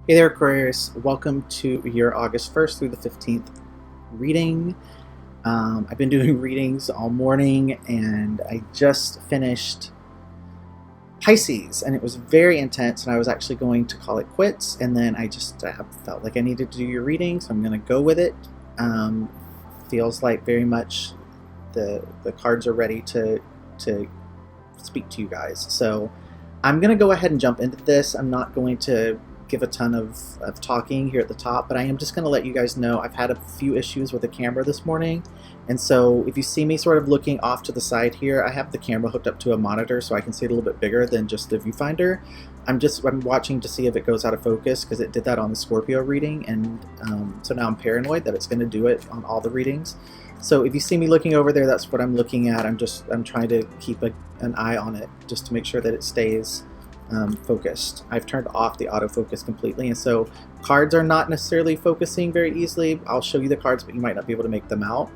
Hey there, Aquarius. Welcome to your August 1st through the 15th reading. I've been doing readings all morning and I just finished Pisces and it was very intense and I was actually going to call it quits, and then I just felt like I needed to do your reading, so I'm going to go with it. Feels like very much the cards are ready to speak to you guys. So I'm going to go ahead and jump into this. I'm not going to give a ton of talking here at the top, but I am just going to let you guys know I've had a few issues with the camera this morning, and so if you see me sort of looking off to the side here, I have the camera hooked up to a monitor so I can see it a little bit bigger than just the viewfinder. I'm watching to see if it goes out of focus, because it did that on the Scorpio reading, and so now I'm paranoid that it's going to do it on all the readings. So if you see me looking over there, that's what I'm looking at. I'm trying to keep an eye on it just to make sure that it stays focused. I've turned off the autofocus completely, and so cards are not necessarily focusing very easily. I'll show you the cards, but you might not be able to make them out.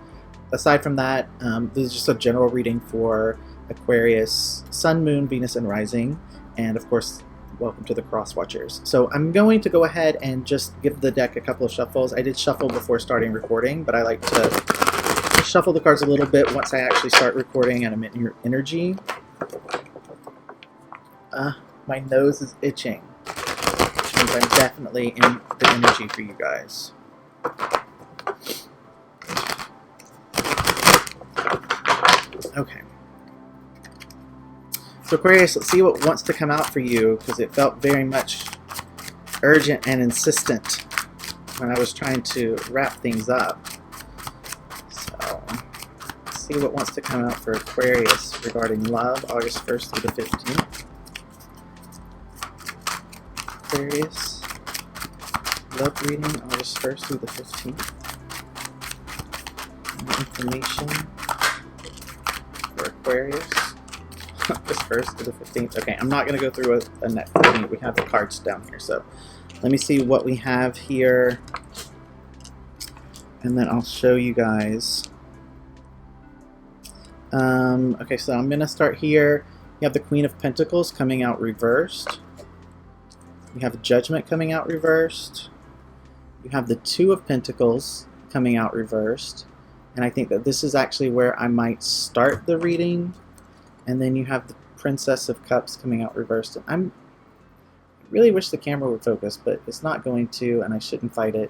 Aside from that, this is just a general reading for Aquarius Sun, Moon, Venus, and Rising, and of course, welcome to the Cross Watchers. So I'm going to go ahead and just give the deck a couple of shuffles. I did shuffle before starting recording, but I like to shuffle the cards a little bit once I actually start recording and I'm in your energy. My nose is itching, which means I'm definitely in the energy for you guys. Okay. So Aquarius, let's see what wants to come out for you, because it felt very much urgent and insistent when I was trying to wrap things up. So let's see what wants to come out for Aquarius regarding love, August 1st through the 15th. Aquarius Love Reading, August 1st through the 15th. More information for Aquarius, August 1st through the 15th. Okay, I'm not going to go through a net. We have the cards down here, so let me see what we have here, and then I'll show you guys. Okay, so I'm going to start here. You have the Queen of Pentacles coming out reversed. You have Judgment coming out reversed. You have the Two of Pentacles coming out reversed. And I think that this is actually where I might start the reading. And then you have the Princess of Cups coming out reversed. And I really wish the camera would focus, but it's not going to, and I shouldn't fight it.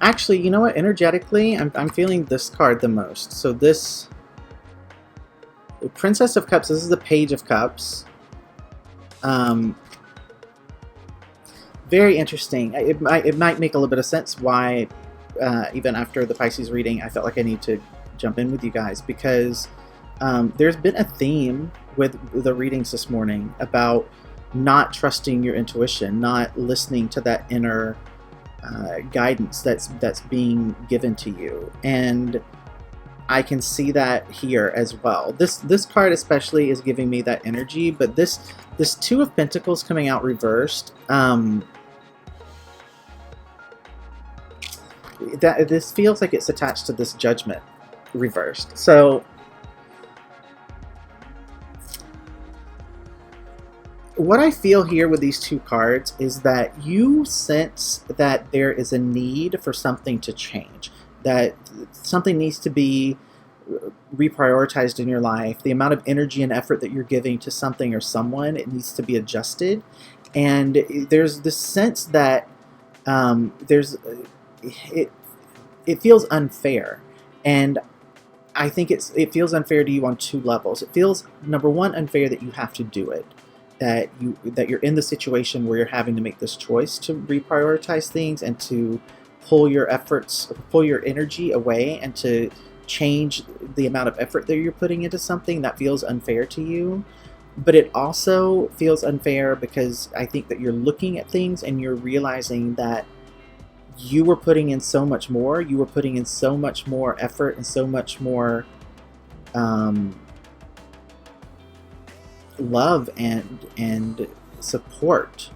Actually, you know what? Energetically, I'm feeling this card the most. So this Princess of Cups, this is the Page of Cups. Very interesting. It might make a little bit of sense why, even after the Pisces reading, I felt like I need to jump in with you guys, because there's been a theme with the readings this morning about not trusting your intuition, not listening to that inner guidance that's being given to you, and I can see that here as well. This card especially is giving me that energy, but this Two of Pentacles coming out reversed, this feels like it's attached to this Judgment reversed. So what I feel here with these two cards is that you sense that there is a need for something to change, that something needs to be reprioritized in your life. The amount of energy and effort that you're giving to something or someone, it needs to be adjusted. And there's this sense that it feels unfair. And I think it feels unfair to you on two levels. It feels, number one, unfair that you have to do it. That you're in the situation where you're having to make this choice to reprioritize things and to pull your energy away and to change the amount of effort that you're putting into something. That feels unfair to you. But it also feels unfair because I think that you're looking at things and you're realizing that you were putting in so much more. You were putting in so much more effort and so much more love and support,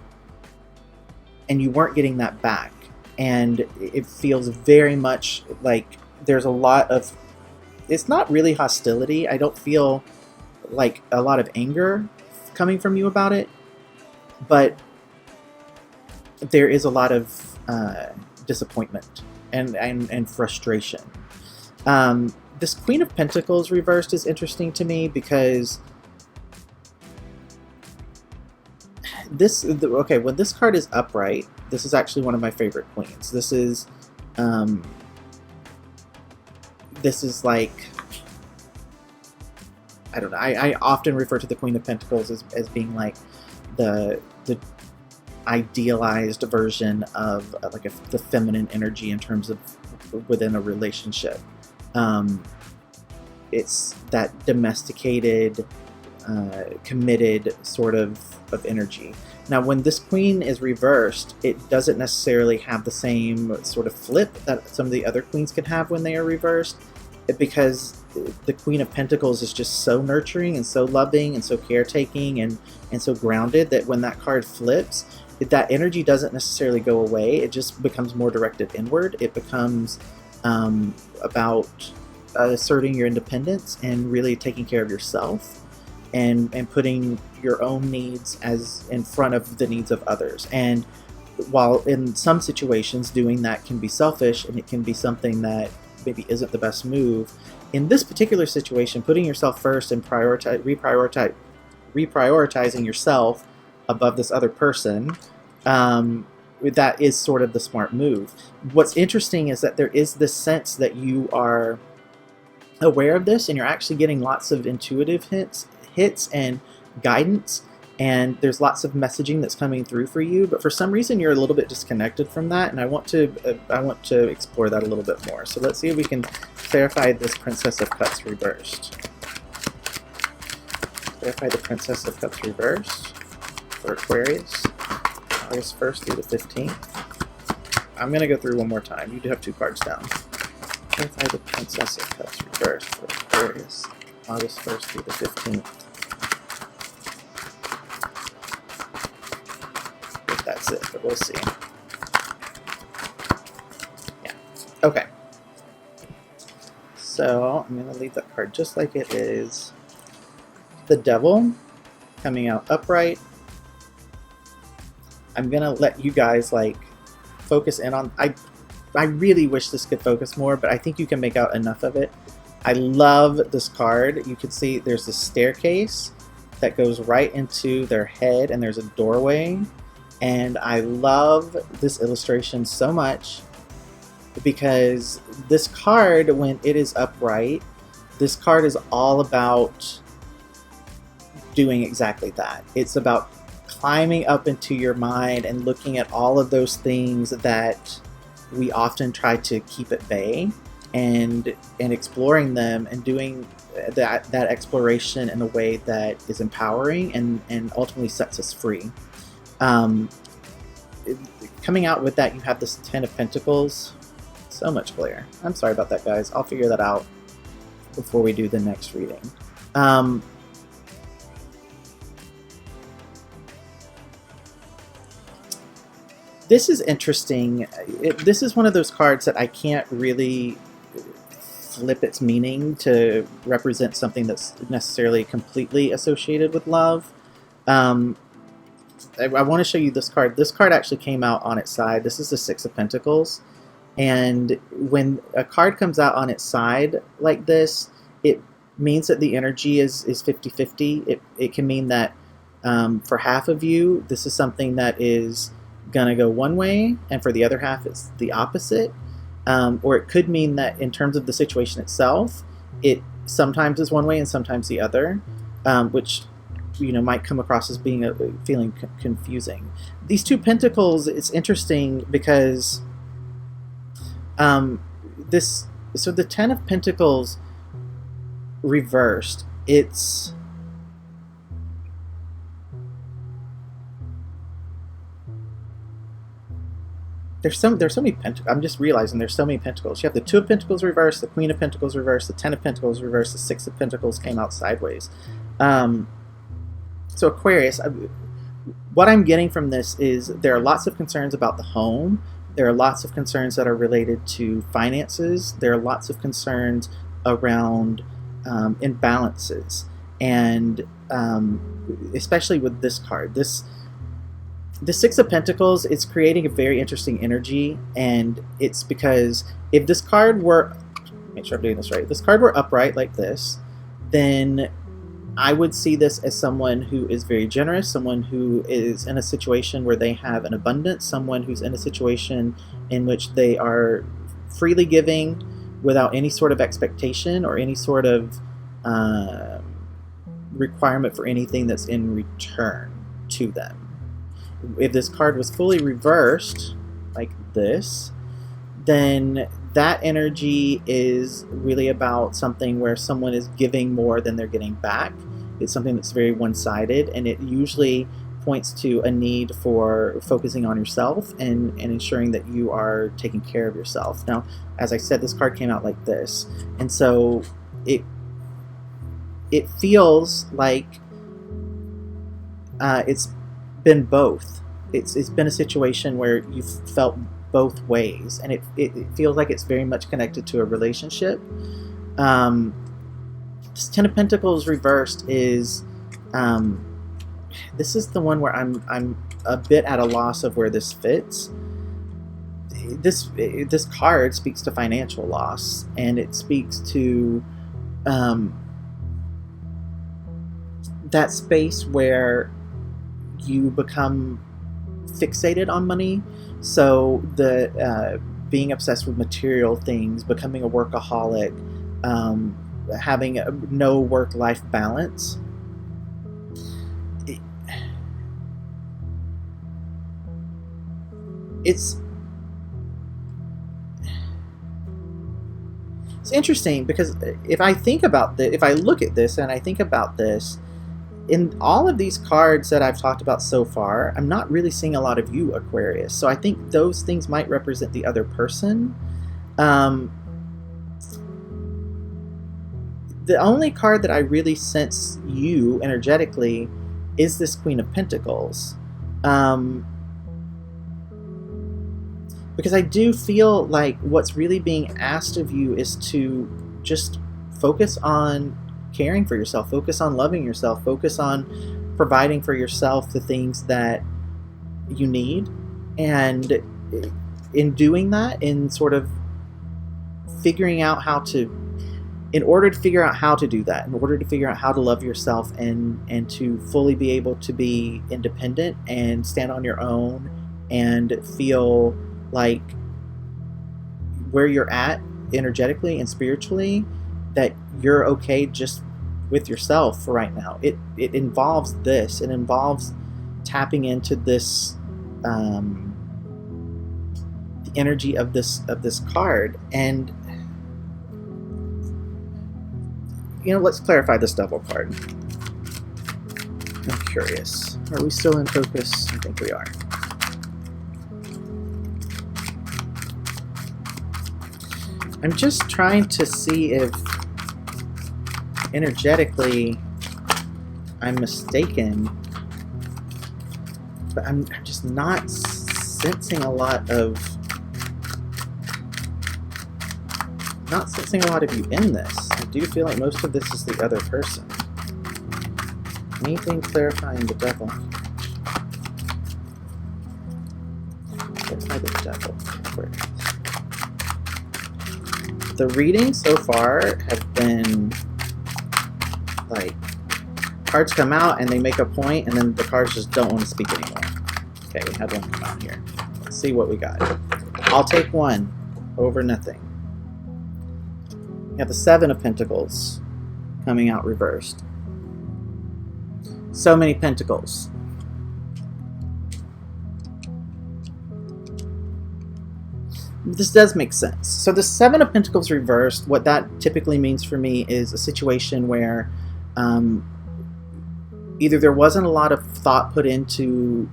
and you weren't getting that back, and it feels very much like there's a lot of, it's not really hostility. I don't feel like a lot of anger coming from you about it, but there is a lot of disappointment and frustration. This Queen of Pentacles reversed is interesting to me because when this card is upright, this is actually one of my favorite queens. This is like, I don't know, I often refer to the Queen of Pentacles as being like the idealized version of like the feminine energy in terms of within a relationship. It's that domesticated, committed sort of energy. Now, when this queen is reversed, it doesn't necessarily have the same sort of flip that some of the other queens can have when they are reversed, because the Queen of Pentacles is just so nurturing and so loving and so caretaking and so grounded that when that card flips, that energy doesn't necessarily go away. It just becomes more directed inward. It becomes about asserting your independence and really taking care of yourself and putting your own needs as in front of the needs of others. And while in some situations doing that can be selfish and it can be something that maybe isn't the best move, in this particular situation, putting yourself first and reprioritizing yourself above this other person, that is sort of the smart move. What's interesting is that there is this sense that you are aware of this and you're actually getting lots of intuitive hits and guidance, and there's lots of messaging that's coming through for you, but for some reason you're a little bit disconnected from that, and I want to explore that a little bit more. So let's see if we can clarify this Princess of Cups reversed. Clarify the Princess of Cups reversed for Aquarius, August 1st through the 15th. I'm going to go through one more time. You do have 2 cards down. Clarify the Princess of Cups reversed for Aquarius, August 1st through the 15th. If that's it, but we'll see. Yeah. Okay. So I'm going to leave that card just like it is. The Devil coming out upright. I'm going to let you guys like focus in on... I really wish this could focus more, but I think you can make out enough of it. I love this card. You can see there's this staircase that goes right into their head, and there's a doorway. And I love this illustration so much because this card, when it is upright, this card is all about doing exactly that. It's about climbing up into your mind and looking at all of those things that we often try to keep at bay, and exploring them and doing that exploration in a way that is empowering and ultimately sets us free. Coming out with that, you have this 10 of Pentacles. So much glare. I'm sorry about that, guys. I'll figure that out before we do the next reading. This is interesting. This is one of those cards that I can't really flip its meaning to represent something that's necessarily completely associated with love. I want to show you this card. This card actually came out on its side. This is the 6 of Pentacles. And when a card comes out on its side like this, it means that the energy is 50-50. It can mean that for half of you, this is something that is going to go one way, and for the other half, it's the opposite. Or it could mean that in terms of the situation itself, it sometimes is one way and sometimes the other, which might come across as being feeling confusing. These 2 Pentacles, it's interesting because so the 10 of Pentacles reversed, there's so many Pentacles. I'm just realizing there's so many Pentacles. You have the 2 of Pentacles reversed, the Queen of Pentacles reversed, the 10 of Pentacles reversed, the 6 of Pentacles came out sideways. So Aquarius, what I'm getting from this is there are lots of concerns about the home, There are lots of concerns that are related to finances. There are lots of concerns around imbalances, and especially with this card, the Six of Pentacles, it's creating a very interesting energy, and it's because if this card were, make sure I'm doing this right, if this card were upright like this, then I would see this as someone who is very generous, someone who is in a situation where they have an abundance, someone who's in a situation in which they are freely giving without any sort of expectation or any sort of requirement for anything that's in return to them. If this card was fully reversed like this, then that energy is really about something where someone is giving more than they're getting back. It's something that's very one-sided, and it usually points to a need for focusing on yourself and ensuring that you are taking care of yourself. Now, as I said, this card came out like this, and so it feels like it's been both. It's been a situation where you've felt both ways, and it feels like it's very much connected to a relationship. This Ten of Pentacles reversed is this is the one where I'm a bit at a loss of where this fits. This card speaks to financial loss, and it speaks to that space where you become fixated on money. So the being obsessed with material things, becoming a workaholic, having no work-life balance. It's interesting because if I think about this, if I look at this and I think about this, in all of these cards that I've talked about so far, I'm not really seeing a lot of you, Aquarius. So I think those things might represent the other person. The only card that I really sense you energetically is this Queen of Pentacles. Because I do feel like what's really being asked of you is to just focus on caring for yourself, focus on loving yourself, focus on providing for yourself the things that you need. And in doing that, in sort of figuring out how to, in order to figure out how to do that, in order to figure out how to love yourself and to fully be able to be independent and stand on your own and feel like where you're at energetically and spiritually, that you're okay just with yourself for right now. It involves this. It involves tapping into this the energy of this card. And let's clarify this double card. I'm curious. Are we still in focus? I think we are. I'm just trying to see if energetically I'm mistaken, but I'm just not sensing a lot of you in this. I do feel like most of this is the other person. Anything clarifying the devil? Clarify the devil. The readings so far have been like cards come out and they make a point, and then the cards just don't want to speak anymore. Okay, we had one come out here. Let's see what we got. I'll take one over nothing. We have the Seven of Pentacles coming out reversed. So many pentacles. This does make sense. So the Seven of Pentacles reversed, what that typically means for me is a situation where either there wasn't a lot of thought put into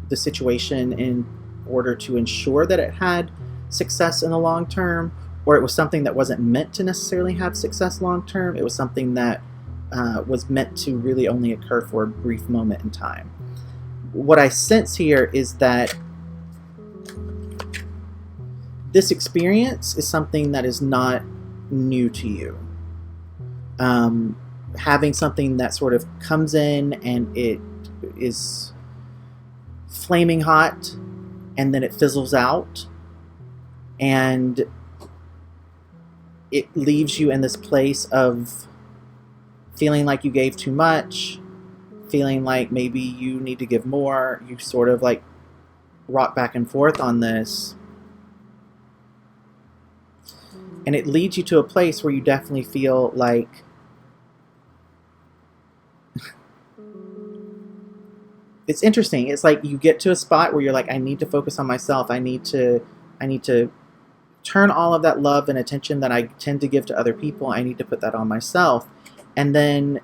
the situation in order to ensure that it had success in the long term, or it was something that wasn't meant to necessarily have success long term. It was something that was meant to really only occur for a brief moment in time. What I sense here is that this experience is something that is not new to you. Having something that sort of comes in and it is flaming hot and then it fizzles out and it leaves you in this place of feeling like you gave too much, feeling like maybe you need to give more. You sort of like rock back and forth on this. And it leads you to a place where you definitely feel like it's interesting. It's like you get to a spot where you're like, I need to focus on myself. I need to turn all of that love and attention that I tend to give to other people. I need to put that on myself. And then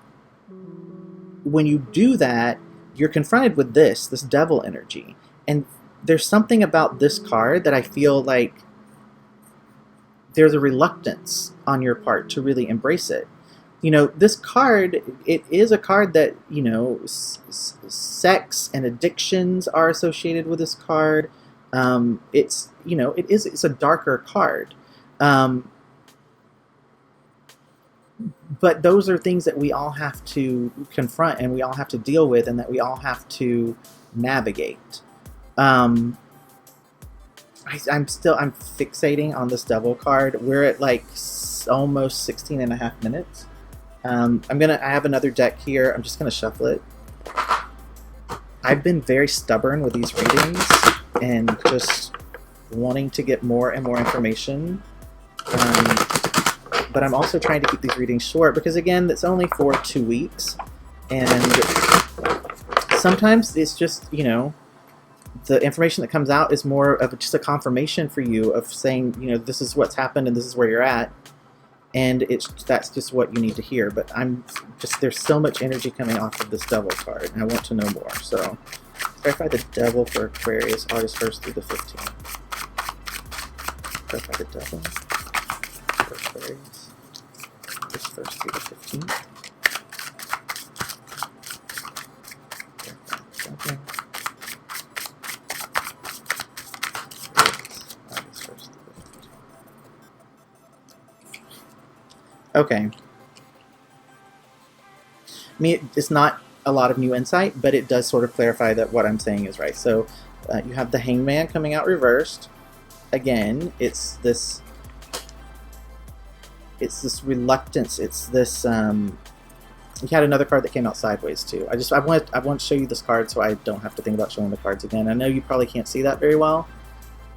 when you do that, you're confronted with this devil energy. And there's something about this card that I feel like there's a reluctance on your part to really embrace it. You know, this card, it is a card that, you know, sex and addictions are associated with this card. It's, you know, it's a darker card. But those are things that we all have to confront and we all have to deal with and that we all have to navigate. I'm fixating on this devil card. We're at like almost 16 and a half minutes. I have another deck here. I'm just going to shuffle it. I've been very stubborn with these readings and just wanting to get more and more information. But I'm also trying to keep these readings short because, again, it's only for 2 weeks. And sometimes it's just, you know, the information that comes out is more of just a confirmation for you of saying, you know, this is what's happened and this is where you're at. And that's just what you need to hear. But there's so much energy coming off of this devil card, and I want to know more. So, clarify the devil for Aquarius, August 1st through the 15th. Clarify the devil for Aquarius, August 1st through the 15th. Clarify the devil. Okay. I mean, it's not a lot of new insight, but it does sort of clarify that what I'm saying is right. So you have the Hangman coming out reversed. Again, it's this reluctance. It's this. You had another card that came out sideways too. I want to show you this card so I don't have to think about showing the cards again. I know you probably can't see that very well,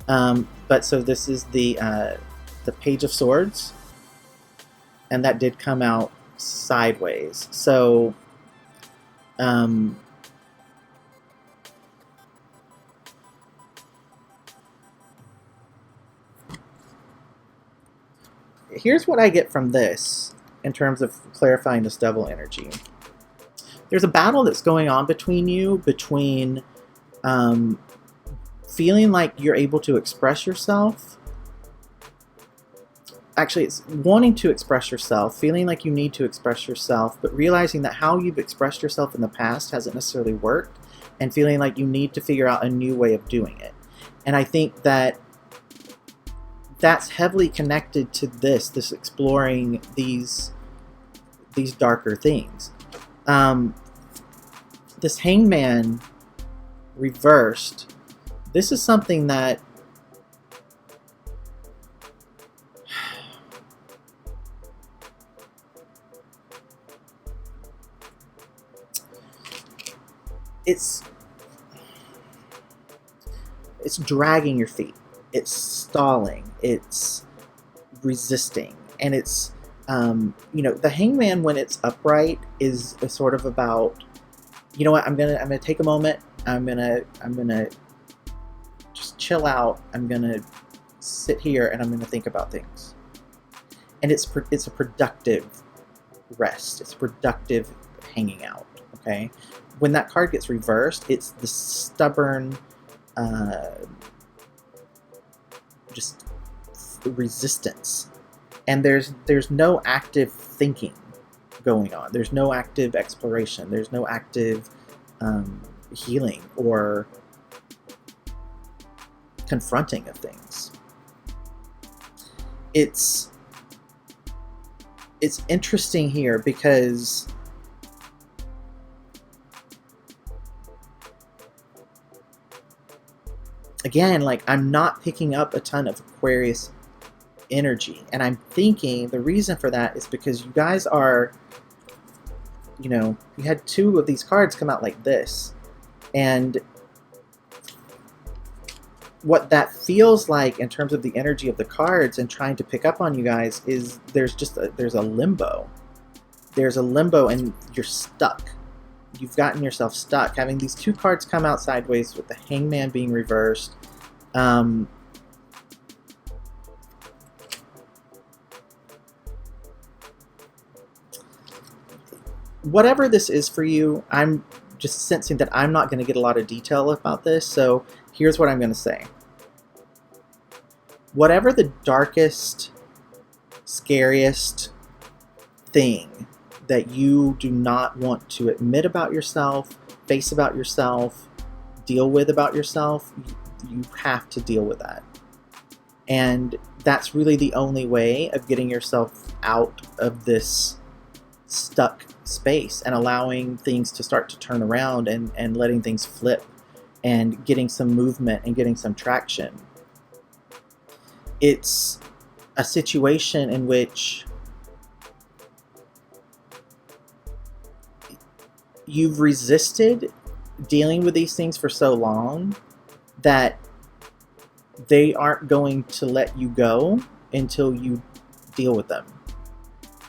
but so this is the Page of Swords. And that did come out sideways. So, here's what I get from this in terms of clarifying this devil energy. There's a battle that's going on between you, feeling like you're able to express yourself. Actually, it's wanting to express yourself, feeling like you need to express yourself, but realizing that how you've expressed yourself in the past hasn't necessarily worked, and feeling like you need to figure out a new way of doing it. And I think that that's heavily connected to this exploring these darker things. This Hangman reversed, this is something that it's dragging your feet, it's stalling, it's resisting, and it's you know, the Hangman when it's upright is sort of about, you know what, I'm gonna take a moment, I'm gonna just chill out, I'm gonna sit here and I'm gonna think about things, and it's a productive rest, it's productive hanging out. Okay, when that card gets reversed, it's the stubborn, just resistance, and there's no active thinking going on. There's no active exploration. There's no active healing or confronting of things. it's interesting here because again, like, I'm not picking up a ton of Aquarius energy, and I'm thinking the reason for that is because you guys are, you know, you had two of these cards come out like this, and what that feels like in terms of the energy of the cards and trying to pick up on you guys is there's a limbo. There's a limbo and you're stuck. You've gotten yourself stuck. Having these two cards come out sideways with the Hangman being reversed. Whatever this is for you, I'm just sensing that I'm not going to get a lot of detail about this, so here's what I'm going to say. Whatever the darkest, scariest thing that you do not want to admit about yourself, face about yourself, deal with about yourself, you have to deal with that. And that's really the only way of getting yourself out of this stuck space and allowing things to start to turn around and letting things flip and getting some movement and getting some traction. It's a situation in which you've resisted dealing with these things for so long that they aren't going to let you go until you deal with them.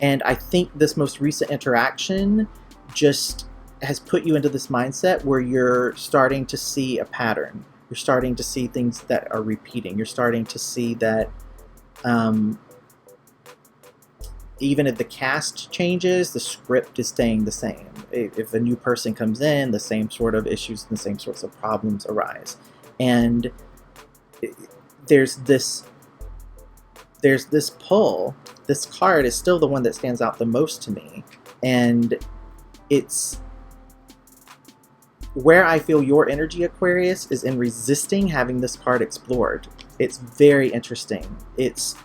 And I think this most recent interaction just has put you into this mindset where you're starting to see a pattern. You're starting to see things that are repeating. You're starting to see that even if the cast changes, the script is staying the same. If a new person comes in, the same sort of issues and the same sorts of problems arise. And there's this pull. This card is still the one that stands out the most to me. And it's where I feel your energy, Aquarius, is in resisting having this card explored. It's very interesting. It's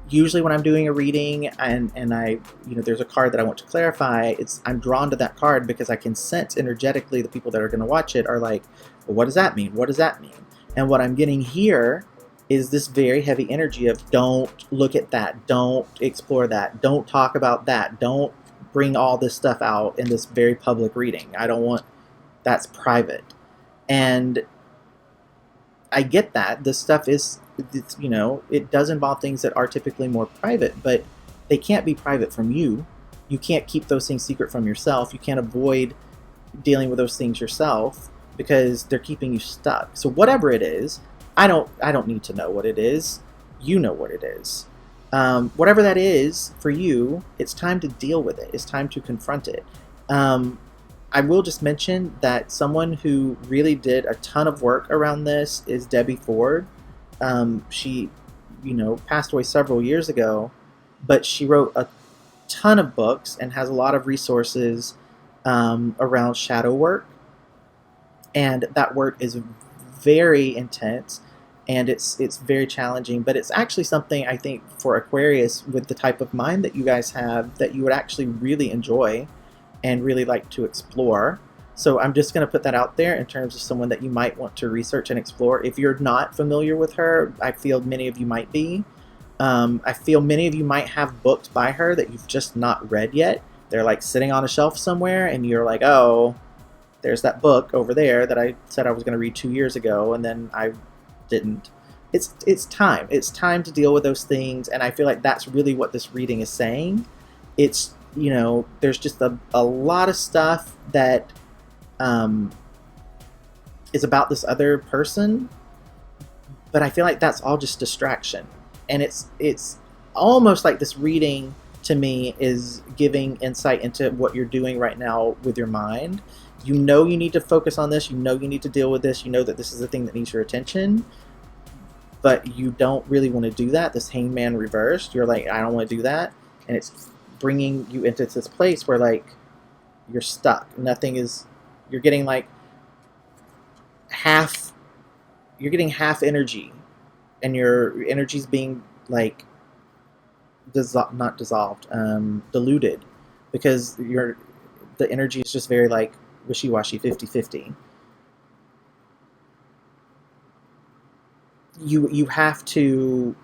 usually when I'm doing a reading and I, there's a card that I want to clarify, I'm drawn to that card because I can sense energetically the people that are going to watch it are like, well, what does that mean? What does that mean? And what I'm getting here is this very heavy energy of don't look at that, don't explore that, don't talk about that, don't bring all this stuff out in this very public reading. I don't want, that's private. And I get that. This stuff is, it does involve things that are typically more private, but they can't be private from you. You can't keep those things secret from yourself. You can't avoid dealing with those things yourself because they're keeping you stuck. So whatever it is, I don't need to know what it is. You know what it is. Whatever that is for you, it's time to deal with it. It's time to confront it. I will just mention that someone who really did a ton of work around this is Debbie Ford. She, passed away several years ago, but she wrote a ton of books and has a lot of resources around shadow work. And that work is very intense and it's very challenging, but it's actually something I think for Aquarius with the type of mind that you guys have that you would actually really enjoy and really like to explore. So I'm just going to put that out there in terms of someone that you might want to research and explore. If you're not familiar with her, I feel many of you might be. I feel many of you might have books by her that you've just not read yet. They're like sitting on a shelf somewhere and you're like, oh, there's that book over there that I said I was going to read 2 years ago and then I didn't. It's time. It's time to deal with those things, and I feel like that's really what this reading is saying. It's, there's just a lot of stuff that is about this other person, but I feel like that's all just distraction. And it's almost like this reading to me is giving insight into what you're doing right now with your mind. You need to focus on this. You need to deal with this. You know that this is the thing that needs your attention, but you don't really want to do that. This Hangman reversed, you're like, I don't want to do that. And it's bringing you into this place where like you're stuck. You're getting like half energy, and your energy's being like not dissolved, diluted, because the energy is just very like wishy-washy, 50-50. You have to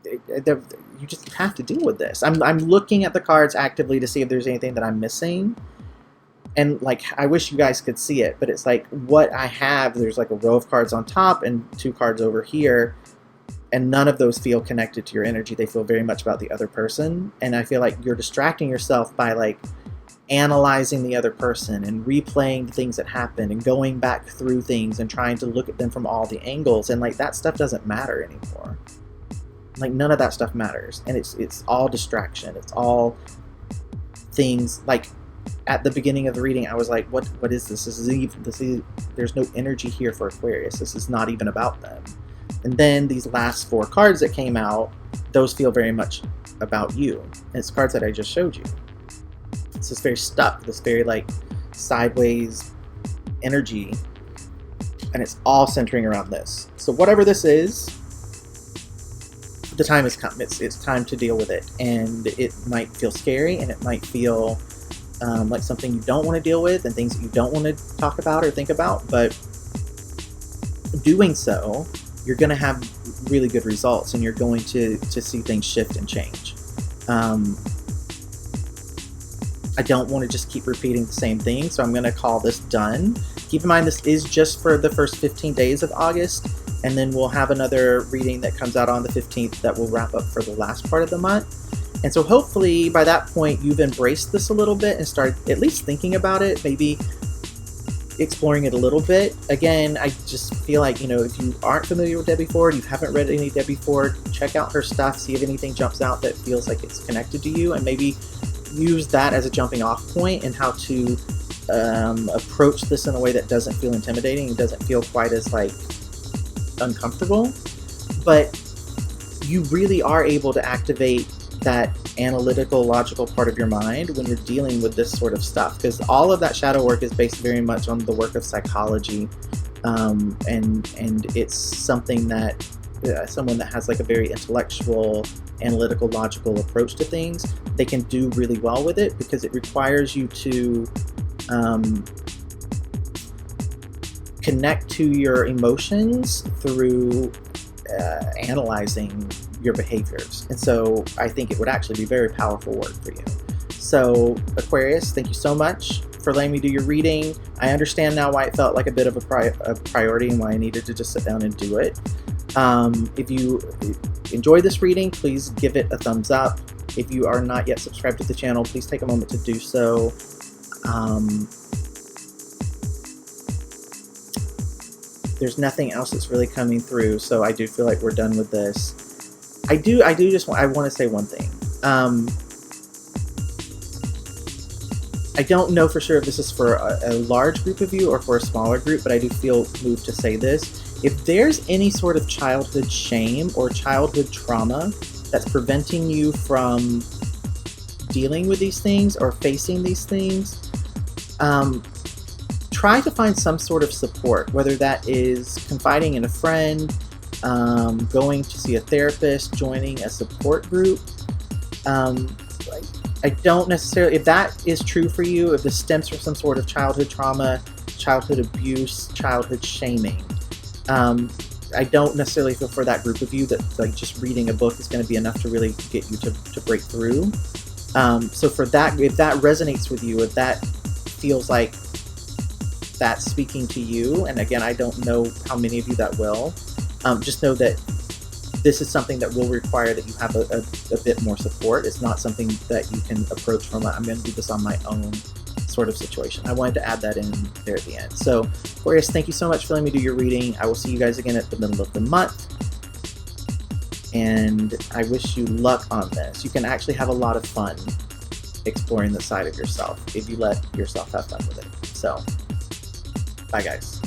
you just have to deal with this. I'm looking at the cards actively to see if there's anything that I'm missing. And like, I wish you guys could see it, but it's like what I have, there's like a row of cards on top and 2 cards over here, and none of those feel connected to your energy. They feel very much about the other person. And I feel like you're distracting yourself by like analyzing the other person and replaying things that happen and going back through things and trying to look at them from all the angles. And like, that stuff doesn't matter anymore. Like, none of that stuff matters. And it's all distraction. It's all things like, at the beginning of the reading, I was like, what is this? There's no energy here for Aquarius. This is not even about them. And then these last 4 cards that came out, those feel very much about you. And it's cards that I just showed you. It's this very stuck, this very like sideways energy. And it's all centering around this. So whatever this is, the time has come. It's time to deal with it. And it might feel scary, and it might feel like something you don't want to deal with, and things that you don't want to talk about or think about. But doing so, you're going to have really good results, and you're going to see things shift and change. I don't want to just keep repeating the same thing, so I'm going to call this done. Keep in mind, this is just for the first 15 days of August, and then we'll have another reading that comes out on the 15th that will wrap up for the last part of the month. And so hopefully by that point you've embraced this a little bit and started at least thinking about it, maybe exploring it a little bit. Again, I just feel like, you know, if you aren't familiar with Debbie Ford, you haven't read any Debbie Ford, check out her stuff, see if anything jumps out that feels like it's connected to you, and maybe use that as a jumping off point in how to approach this in a way that doesn't feel intimidating and doesn't feel quite as like uncomfortable. But you really are able to activate that analytical, logical part of your mind when you're dealing with this sort of stuff, because all of that shadow work is based very much on the work of psychology, and it's something that someone that has like a very intellectual, analytical, logical approach to things, they can do really well with it, because it requires you to connect to your emotions through analyzing your behaviors. And so I think it would actually be very powerful work for you. So Aquarius, thank you so much for letting me do your reading. I understand now why it felt like a bit of a priority and why I needed to just sit down and do it. If you enjoyed this reading, please give it a thumbs up. If you are not yet subscribed to the channel, please take a moment to do so. There's nothing else that's really coming through, so I do feel like we're done with this. I want to say one thing. I don't know for sure if this is for a large group of you or for a smaller group, but I do feel moved to say this. If there's any sort of childhood shame or childhood trauma that's preventing you from dealing with these things or facing these things, try to find some sort of support, whether that is confiding in a friend, going to see a therapist, joining a support group. I don't necessarily, if that is true for you, if this stems from some sort of childhood trauma, childhood abuse, childhood shaming, I don't necessarily feel for that group of you that like just reading a book is going to be enough to really get you to break through. So for that, if that resonates with you, if that feels like that's speaking to you, and again, I don't know how many of you that will, just know that this is something that will require that you have a bit more support. It's not something that you can approach from I'm going to do this on my own sort of situation. I wanted to add that in there at the end. So Aquarius, thank you so much for letting me do your reading. I will see you guys again at the middle of the month, and I wish you luck on this. You can actually have a lot of fun exploring the side of yourself if you let yourself have fun with it. So bye guys.